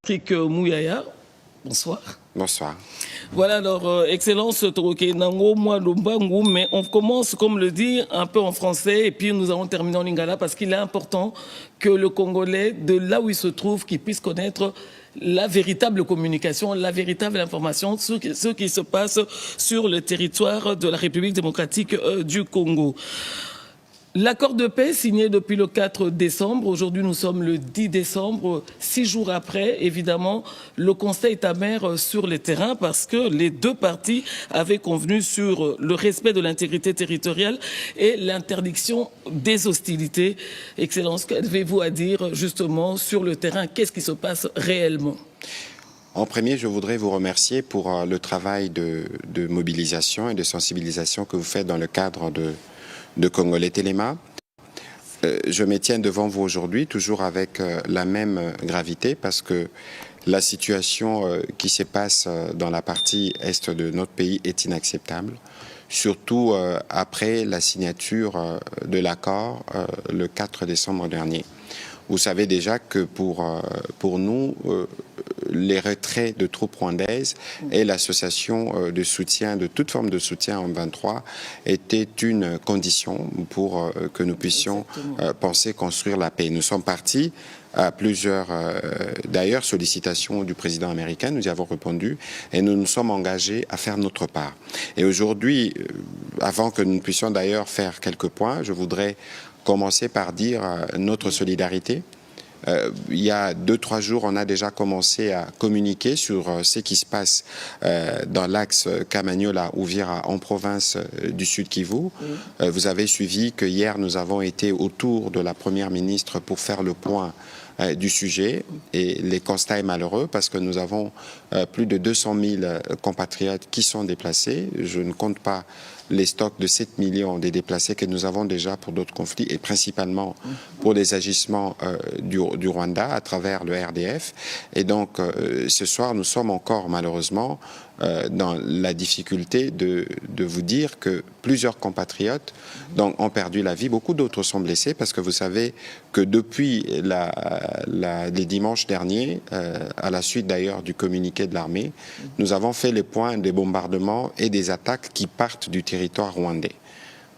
Patrick Mouyaya, bonsoir. Bonsoir. Voilà, alors, Excellence Toroke Nango, moi, Lombangu, mais on commence, comme le dit, un peu en français, et puis nous allons terminer en lingala, parce qu'il est important que le Congolais, de là où il se trouve, qu'il puisse connaître la véritable communication, la véritable information, ce qui se passe sur le territoire de la République démocratique du Congo. L'accord de paix signé depuis le 4 décembre, aujourd'hui nous sommes le 10 décembre, 6 jours après, évidemment, le constat est amer sur les terrains parce que les deux parties avaient convenu sur le respect de l'intégrité territoriale et l'interdiction des hostilités. Excellence, qu'avez-vous à dire justement sur le terrain? Qu'est-ce qui se passe réellement? En premier, je voudrais vous remercier pour le travail de mobilisation et de sensibilisation que vous faites dans le cadre de Congolais Téléma. Je me tiens devant vous aujourd'hui toujours avec la même gravité parce que la situation qui se passe dans la partie est de notre pays est inacceptable, surtout après la signature de l'accord le 4 décembre dernier. Vous savez déjà que pour nous, les retraits de troupes rwandaises et l'association de soutien, de toute forme de soutien en 23, étaient une condition pour que nous puissions penser construire la paix. Nous sommes partis à plusieurs, d'ailleurs, sollicitations du président américain, nous y avons répondu et nous nous sommes engagés à faire notre part. Et aujourd'hui, avant que nous puissions d'ailleurs faire quelques points, je voudrais commencer par dire notre solidarité. Il y a 2-3 jours, on a déjà commencé à communiquer sur ce qui se passe dans l'axe Kamanyola-Ouvira en province du Sud Kivu. Vous avez suivi que hier, nous avons été autour de la Première ministre pour faire le point du sujet et les constats est malheureux parce que nous avons plus de 200 000 compatriotes qui sont déplacés. Je ne compte pas les stocks de 7 millions des déplacés que nous avons déjà pour d'autres conflits et principalement pour les agissements du Rwanda à travers le RDF. Et donc, ce soir, nous sommes encore malheureusement dans la difficulté de vous dire que plusieurs compatriotes donc, ont perdu la vie. Beaucoup d'autres sont blessés parce que vous savez que depuis les dimanches derniers, à la suite d'ailleurs du communiqué de l'armée, nous avons fait les points des bombardements et des attaques qui partent du territoire rwandais.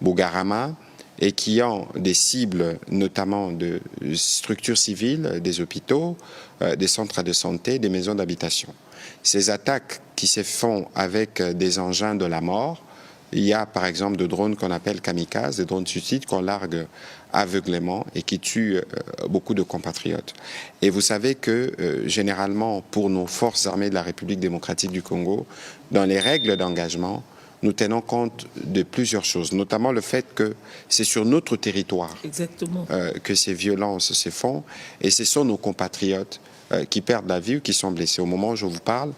Bugarama, et qui ont des cibles notamment de structures civiles, des hôpitaux, des centres de santé, des maisons d'habitation. Ces attaques qui se font avec des engins de la mort, il y a par exemple des drones qu'on appelle kamikazes, des drones suicides qu'on largue aveuglément et qui tuent beaucoup de compatriotes. Et vous savez que généralement pour nos forces armées de la République démocratique du Congo, dans les règles d'engagement, nous tenons compte de plusieurs choses, notamment le fait que c'est sur notre territoire que ces violences se font et ce sont nos compatriotes qui perdent la vie ou qui sont blessés. Au moment où je vous parle,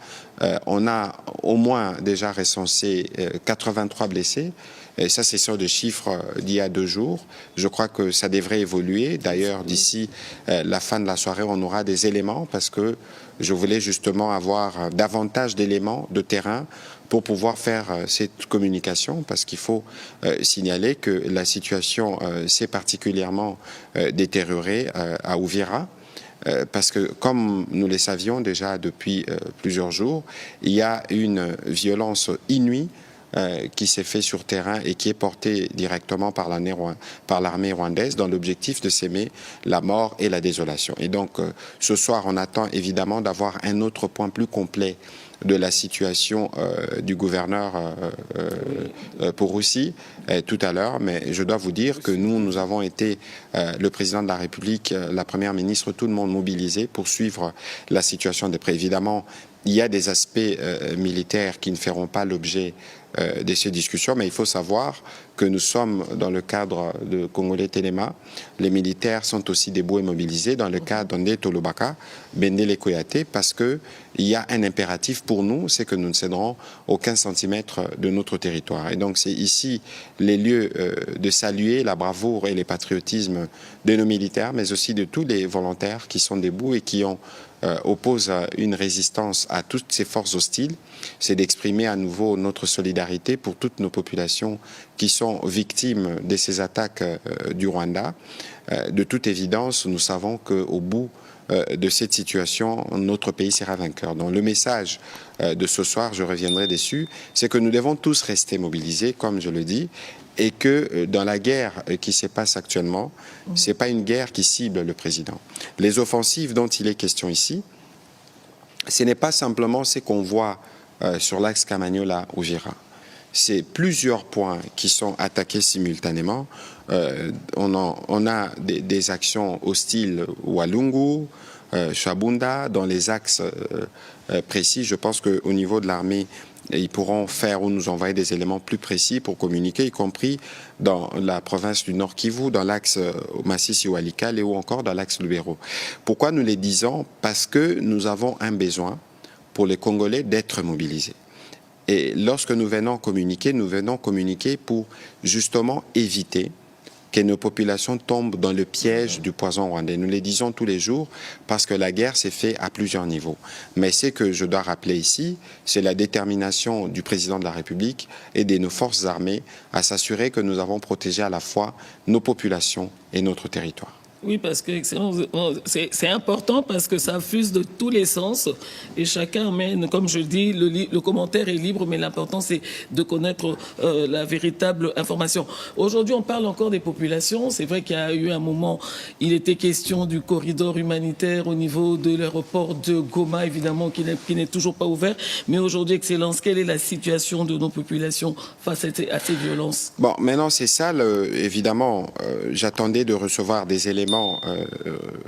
on a au moins déjà recensé 83 blessés. Et ça, c'est sur des chiffres d'il y a 2 jours. Je crois que ça devrait évoluer. D'ailleurs, d'ici la fin de la soirée, on aura des éléments parce que je voulais justement avoir davantage d'éléments de terrain pour pouvoir faire cette communication parce qu'il faut signaler que la situation s'est particulièrement détériorée à Ouvira. Parce que, comme nous le savions déjà depuis plusieurs jours, il y a une violence inouïe qui s'est fait sur terrain et qui est portée directement par l'armée rwandaise dans l'objectif de s'aimer la mort et la désolation. Et donc, ce soir, on attend évidemment d'avoir un autre point plus complet de la situation du gouverneur Pouroussi tout à l'heure, mais je dois vous dire que nous avons été, le président de la République, la première ministre, tout le monde mobilisé pour suivre la situation de près. Évidemment, il y a des aspects militaires qui ne feront pas l'objet de ces discussions, mais il faut savoir que nous sommes dans le cadre de Congolais Téléma. Les militaires sont aussi debout et mobilisés dans le cadre d'Etolobaka, Bendele Koyate, parce qu'il y a un impératif pour nous, c'est que nous ne céderons aucun centimètre de notre territoire. Et donc c'est ici les lieux de saluer la bravoure et le patriotisme de nos militaires, mais aussi de tous les volontaires qui sont debout et qui ont oppose une résistance à toutes ces forces hostiles, c'est d'exprimer à nouveau notre solidarité pour toutes nos populations qui sont victimes de ces attaques du Rwanda. De toute évidence, nous savons qu'au bout de cette situation, notre pays sera vainqueur. Donc le message de ce soir, je reviendrai dessus, c'est que nous devons tous rester mobilisés, comme je le dis, et que dans la guerre qui se passe actuellement, ce n'est pas une guerre qui cible le président. Les offensives dont il est question ici, ce n'est pas simplement ce qu'on voit sur l'axe Kamanyola-Uvira. C'est plusieurs points qui sont attaqués simultanément. On a des actions hostiles Walungu, Shabunda, dans les axes précis. Je pense qu'au niveau de l'armée, ils pourront faire ou nous envoyer des éléments plus précis pour communiquer, y compris dans la province du Nord Kivu, dans l'axe Masisi-Walikale ou encore dans l'axe Lubero. Pourquoi nous les disons? Parce que nous avons un besoin pour les Congolais d'être mobilisés. Et lorsque nous venons communiquer pour justement éviter que nos populations tombent dans le piège du poison rwandais. Nous les disons tous les jours parce que la guerre s'est faite à plusieurs niveaux. Mais ce que je dois rappeler ici, c'est la détermination du président de la République et de nos forces armées à s'assurer que nous avons protégé à la fois nos populations et notre territoire. Oui, parce que c'est important parce que ça fuse de tous les sens et chacun mène, comme je dis, le commentaire est libre, mais l'important c'est de connaître la véritable information. Aujourd'hui, on parle encore des populations. C'est vrai qu'il y a eu un moment, il était question du corridor humanitaire au niveau de l'aéroport de Goma, évidemment, qui n'est toujours pas ouvert. Mais aujourd'hui, Excellence, quelle est la situation de nos populations face à ces violences? Bon, maintenant c'est ça, évidemment, j'attendais de recevoir des éléments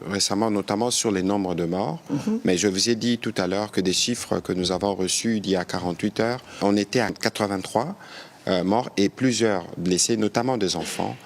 récemment, notamment sur les nombres de morts. Mais je vous ai dit tout à l'heure que des chiffres que nous avons reçus il y a 48 heures, on était à 83 morts et plusieurs blessés, notamment des enfants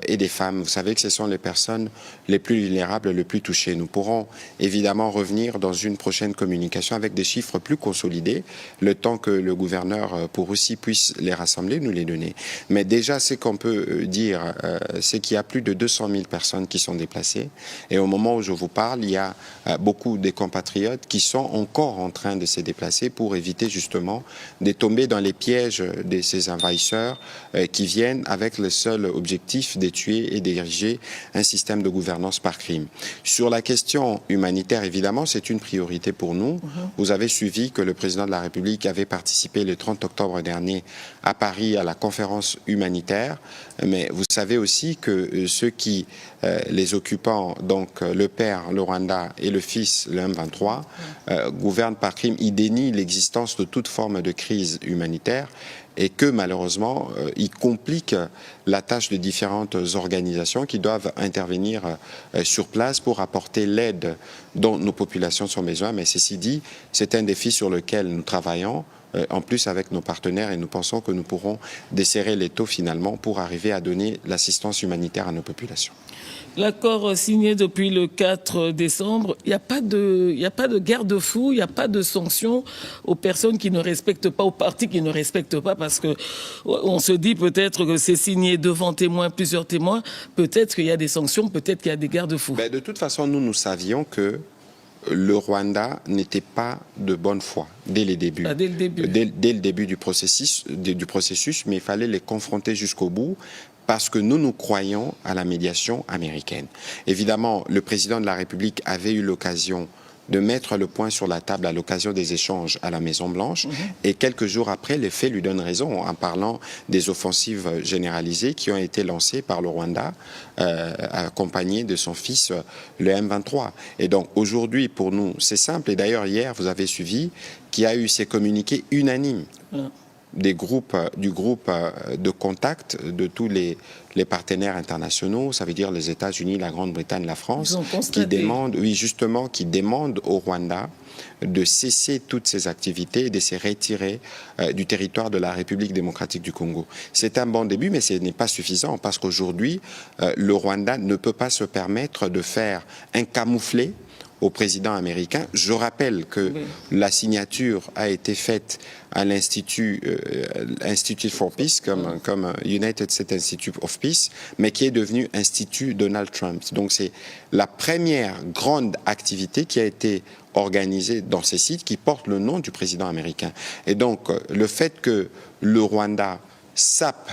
et des femmes. Vous savez que ce sont les personnes les plus vulnérables, les plus touchées. Nous pourrons évidemment revenir dans une prochaine communication avec des chiffres plus consolidés, le temps que le gouverneur pour aussi puisse les rassembler, nous les donner. Mais déjà, ce qu'on peut dire, c'est qu'il y a plus de 200 000 personnes qui sont déplacées. Et au moment où je vous parle, il y a beaucoup de compatriotes qui sont encore en train de se déplacer pour éviter justement de tomber dans les pièges de ces envahisseurs qui viennent avec le seul objectif de tuer et d'ériger un système de gouvernance par crime. Sur la question humanitaire, évidemment, c'est une priorité pour nous. Vous avez suivi que le président de la République avait participé le 30 octobre dernier à Paris à la conférence humanitaire. Mais vous savez aussi que ceux qui, les occupants, donc le père, le Rwanda, et le fils, le M23, gouvernent par crime, ils dénient l'existence de toute forme de crise humanitaire et que malheureusement, ils compliquent la tâche de différentes organisations qui doivent intervenir sur place pour apporter l'aide dont nos populations ont besoin. Mais ceci dit, c'est un défi sur lequel nous travaillons, en plus avec nos partenaires, et nous pensons que nous pourrons desserrer les taux finalement pour arriver à donner l'assistance humanitaire à nos populations. L'accord signé depuis le 4 décembre, il n'y a pas de garde-fou, il n'y a pas de sanctions aux personnes qui ne respectent pas, aux partis qui ne respectent pas, parce que on se dit peut-être que c'est signé devant témoins, plusieurs témoins, peut-être qu'il y a des sanctions, peut-être qu'il y a des garde-fous. Ben, de toute façon, nous savions que le Rwanda n'était pas de bonne foi dès les débuts. Dès le début. Dès le début du processus, mais il fallait les confronter jusqu'au bout, parce que nous croyons à la médiation américaine. Évidemment, le président de la République avait eu l'occasion de mettre le point sur la table à l'occasion des échanges à la Maison-Blanche. Et quelques jours après, les faits lui donnent raison en parlant des offensives généralisées qui ont été lancées par le Rwanda, accompagné de son fils, le M23. Et donc aujourd'hui, pour nous, c'est simple. Et d'ailleurs, hier, vous avez suivi qu'il y a eu ces communiqués unanimes du groupe de contact de tous les partenaires internationaux, ça veut dire les États-Unis, la Grande-Bretagne, la France, qui demandent au Rwanda de cesser toutes ces activités et de se retirer du territoire de la République démocratique du Congo. C'est un bon début, mais ce n'est pas suffisant parce qu'aujourd'hui, le Rwanda ne peut pas se permettre de faire un camouflet au président américain. Je rappelle que la signature a été faite à l'Institut Institute for Peace, comme United States Institute of Peace, mais qui est devenu Institut Donald Trump. Donc c'est la première grande activité qui a été organisée dans ces sites qui porte le nom du président américain. Et donc le fait que le Rwanda sape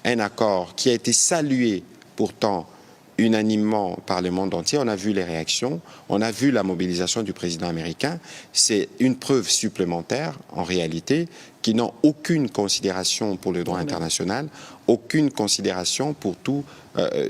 un accord qui a été salué pourtant unanimement par le monde entier, on a vu les réactions, on a vu la mobilisation du président américain. C'est une preuve supplémentaire, en réalité, qui n'ont aucune considération pour le droit international, aucune considération pour tous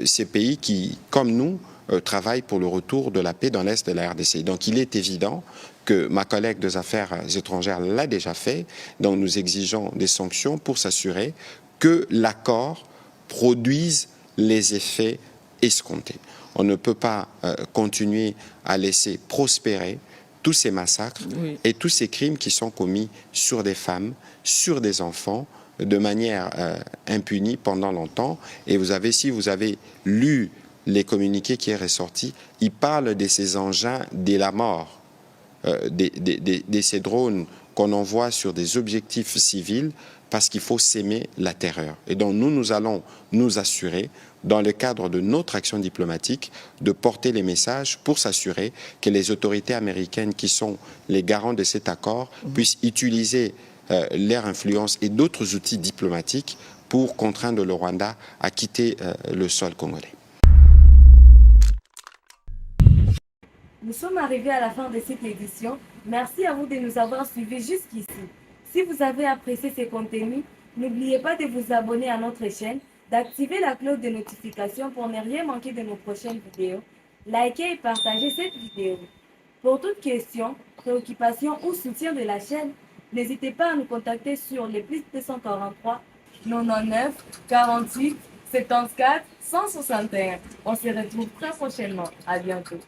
ces pays qui, comme nous, travaillent pour le retour de la paix dans l'Est de la RDC. Donc il est évident que ma collègue des Affaires étrangères l'a déjà fait, donc nous exigeons des sanctions pour s'assurer que l'accord produise les effets escomptés. On ne peut pas continuer à laisser prospérer tous ces massacres et tous ces crimes qui sont commis sur des femmes, sur des enfants, de manière impunie pendant longtemps. Et vous avez, si vous avez lu les communiqués qui est ressorti, ils parlent de ces engins de la mort, de ces drones qu'on envoie sur des objectifs civils parce qu'il faut s'aimer la terreur. Et donc nous allons nous assurer, dans le cadre de notre action diplomatique, de porter les messages pour s'assurer que les autorités américaines qui sont les garants de cet accord puissent utiliser leur influence et d'autres outils diplomatiques pour contraindre le Rwanda à quitter le sol congolais. Nous sommes arrivés à la fin de cette édition. Merci à vous de nous avoir suivis jusqu'ici. Si vous avez apprécié ces contenus, n'oubliez pas de vous abonner à notre chaîne, d'activer la cloche de notification pour ne rien manquer de nos prochaines vidéos. Likez et partagez cette vidéo. Pour toute question, préoccupation ou soutien de la chaîne, n'hésitez pas à nous contacter sur les +243 99 48 74 161. On se retrouve très prochainement. À bientôt.